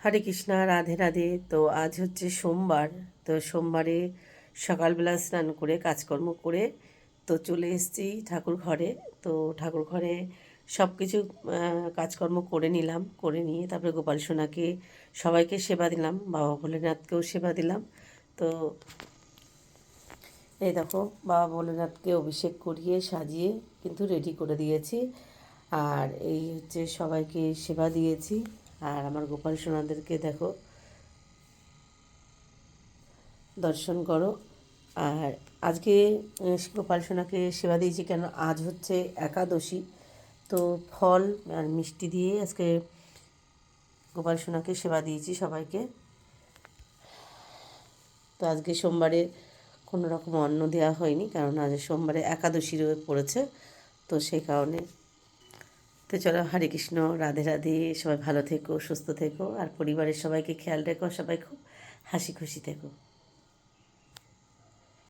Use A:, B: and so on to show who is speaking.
A: হরে কৃষ্ণা, রাধে রাধে। তো আজ হচ্ছে সোমবার। তো সোমবারে সকালবেলা স্নান করে কাজকর্ম করে তো চলে এসেছি ঠাকুর ঘরে। তো ঠাকুর ঘরে সব কিছু কাজকর্ম করে নিলাম, করে নিয়ে তারপরে গোপাল সোনাকে সবাইকে সেবা দিলাম, বাবা ভোলেনাথকেও সেবা দিলাম। তো এই দেখো, বাবা ভোলেনাথকে অভিষেক করিয়ে সাজিয়ে কিন্তু রেডি করে দিয়েছি। আর এই হচ্ছে সবাইকে সেবা দিয়েছি। আর আমার গোপাল সোনাদেরকে দেখো, দর্শন করো। আর আজকে গোপাল সোনাকে সেবা দিয়েছি কেন, আজ হচ্ছে একাদশী। তো ফল আর মিষ্টি দিয়ে আজকে গোপাল সোনাকে সেবা দিয়েছি সবাইকে। তো আজকে সোমবারে কোনো রকম অন্ন দেওয়া হয়নি, কারণ আজ সোমবারে একাদশী পড়েছে, তো সেই কারণে। তো চলো, হরে কৃষ্ণ, রাধে রাধে। সবাই ভালো থেকো, সুস্থ থেকো, আর পরিবারের সবাইকে খেয়াল রেখো, সবাই খুব হাসি খুশি থেকো।